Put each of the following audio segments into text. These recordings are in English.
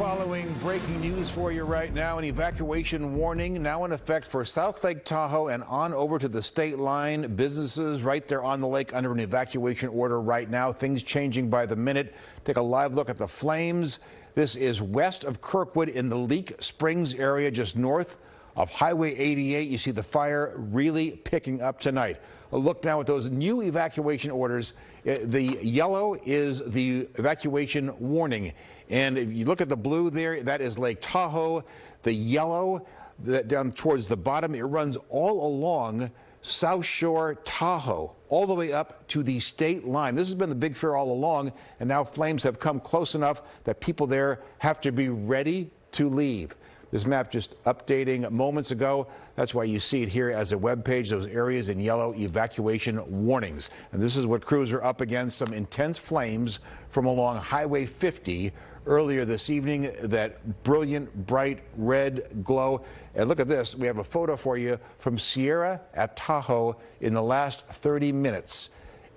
Following breaking news for you right now, an evacuation warning now in effect for South Lake Tahoe and on over to the state line. Businesses right there on the lake under an evacuation order right now. Things changing by the minute. Take a live look at the flames. This is west of Kirkwood in the Leak Springs area, just north of Highway 88. You see the fire really picking up tonight. A look now at those new evacuation orders. The yellow is the evacuation warning. And if you look at the blue there, that is Lake Tahoe. The yellow, that down towards the bottom, it runs all along South Shore Tahoe, all the way up to the state line. This has been the big fear all along, and now flames have come close enough that people there have to be ready to leave. This map just updating moments ago. That's why you see it here as a web page, those areas in yellow, evacuation warnings. And this is what crews are up against, some intense flames from along Highway 50 earlier this evening, that brilliant, bright red glow. And look at this. We have a photo for you from Sierra at Tahoe in the last 30 minutes.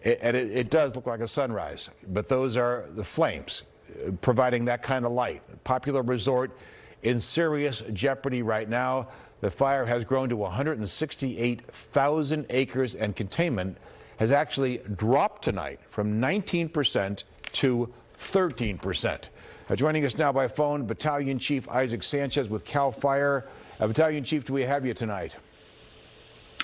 And it does look like a sunrise, but those are the flames providing that kind of light. Popular resort in serious jeopardy right now. The fire has grown to 168,000 acres, and containment has actually dropped tonight from 19% to 13%. Joining us now by phone, Battalion Chief Isaac Sanchez with Cal Fire. Battalion Chief, do we have you tonight?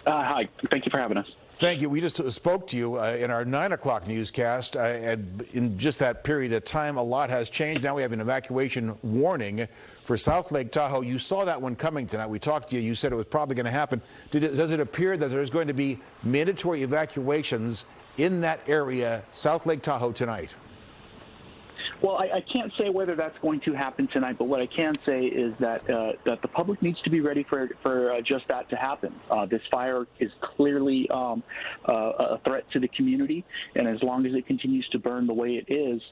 Hi, thank you for having us. Thank you. We just spoke to you in our 9 o'clock newscast. And in just that period of time, a lot has changed. Now we have an evacuation warning for South Lake Tahoe. You saw that one coming tonight. We talked to you. You said it was probably going to happen. Does it appear that there's going to be mandatory evacuations in that area, South Lake Tahoe, tonight? Well, I can't say whether that's going to happen tonight, but what I can say is that that the public needs to be ready for just that to happen. This fire is clearly a threat to the community, and as long as it continues to burn the way it is,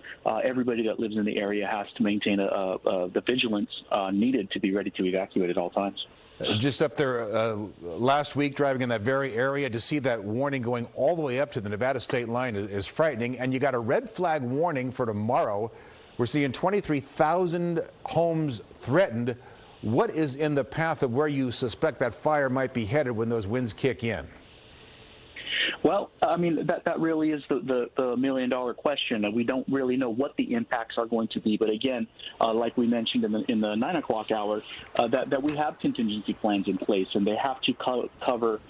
everybody that lives in the area has to maintain the vigilance needed to be ready to evacuate at all times. Just up there last week, driving in that very area, to see that warning going all the way up to the Nevada state line is frightening. And you got a red flag warning for tomorrow. We're seeing 23,000 homes threatened. What is in the path of where you suspect that fire might be headed when those winds kick in? Well, I mean, that really is the million-dollar question. We don't really know what the impacts are going to be. But again, like we mentioned in the 9 o'clock hour, that we have contingency plans in place, and they have to cover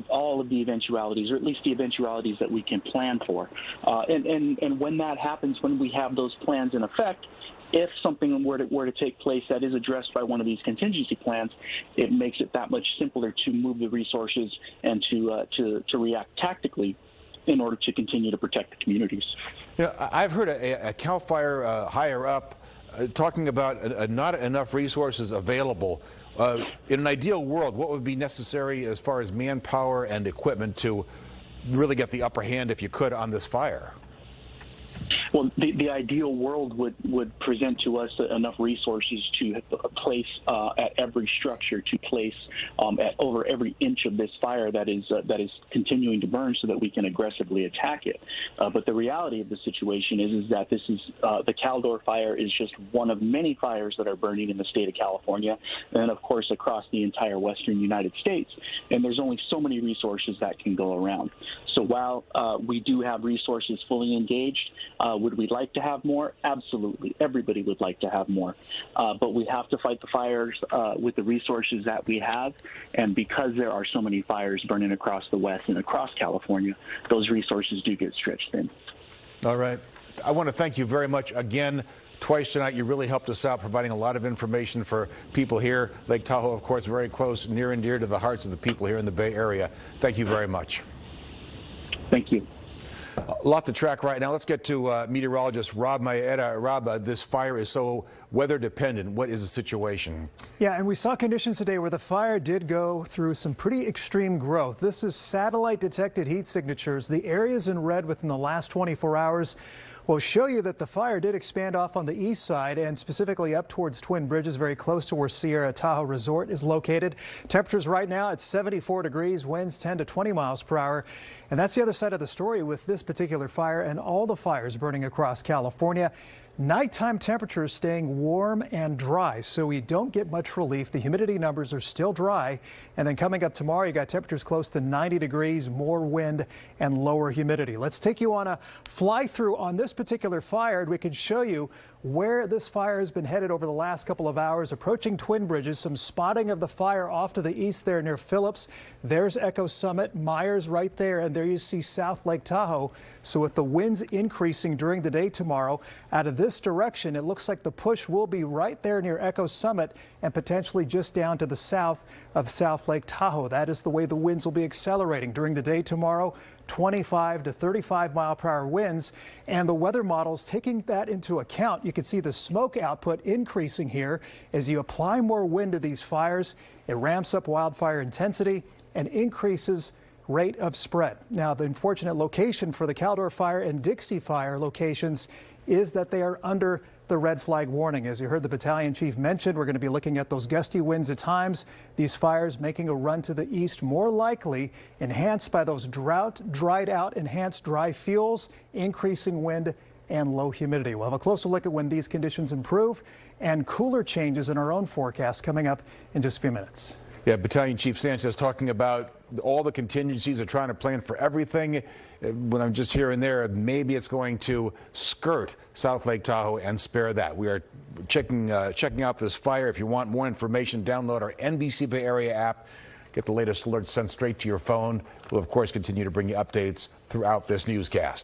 all of the eventualities, or at least the eventualities that we can plan for. And when that happens, when we have those plans in effect, if something were to take place that is addressed by one of these contingency plans, it makes it that much simpler to move the resources and to react tactically in order to continue to protect the communities. You know, I've heard a Cal Fire higher up talking about not enough resources available. In an ideal world, what would be necessary as far as manpower and equipment to really get the upper hand, if you could, on this fire? Well, the ideal world would present to us enough resources to place at every structure, to place at over every inch of this fire that is continuing to burn, so that we can aggressively attack it. But the reality of the situation is that this is the Caldor Fire is just one of many fires that are burning in the state of California, and of course across the entire western United States. And there's only so many resources that can go around. So while we do have resources fully engaged, would we like to have more? Absolutely. Everybody would like to have more. But we have to fight the fires with the resources that we have. And because there are so many fires burning across the West and across California, those resources do get stretched thin. All right. I want to thank you very much again. Twice tonight, you really helped us out, providing a lot of information for people here. Lake Tahoe, of course, very close, near and dear to the hearts of the people here in the Bay Area. Thank you very much. Thank you. A lot to track right now. Let's get to meteorologist Rob Maeda. Rob, this fire is so weather dependent. What is the situation? Yeah, and we saw conditions today where the fire did go through some pretty extreme growth. This is satellite detected heat signatures. The areas in red within the last 24 hours will show you that the fire did expand off on the east side and specifically up towards Twin Bridges, very close to where Sierra Tahoe Resort is located. Temperatures right now at 74 degrees, winds 10 to 20 miles per hour. And that's the other side of the story with this particular fire and all the fires burning across California. Nighttime temperatures staying warm and dry, so we don't get much relief. The humidity numbers are still dry. And then coming up tomorrow, you got temperatures close to 90 degrees, more wind and lower humidity. Let's take you on a fly through on this particular fire. We can show you where this fire has been headed over the last couple of hours, approaching Twin Bridges. Some spotting of the fire off to the east there near Phillips. There's Echo Summit, Myers right there, and there you see South Lake Tahoe. So with the winds increasing during the day tomorrow out of this direction, it looks like the push will be right there near Echo Summit and potentially just down to the south of South Lake Tahoe. That is the way the winds will be accelerating during the day tomorrow. 25 to 35 mile per hour winds, and the weather models taking that into account. You can see the smoke output increasing here as you apply more wind to these fires. It ramps up wildfire intensity and increases rate of spread. Now, the unfortunate location for the Caldor Fire and Dixie Fire locations is that they are under the red flag warning. As you heard the battalion chief mention, we're going to be looking at those gusty winds at times. These fires making a run to the east, more likely enhanced by those dried out, enhanced dry fuels, increasing wind and low humidity. We'll have a closer look at when these conditions improve and cooler changes in our own forecast coming up in just a few minutes. Yeah, Battalion Chief Sanchez talking about all the contingencies are trying to plan for everything. When I'm just here and there, maybe it's going to skirt South Lake Tahoe and spare that. We are checking out this fire. If you want more information, download our NBC Bay Area app. Get the latest alerts sent straight to your phone. We'll, of course, continue to bring you updates throughout this newscast.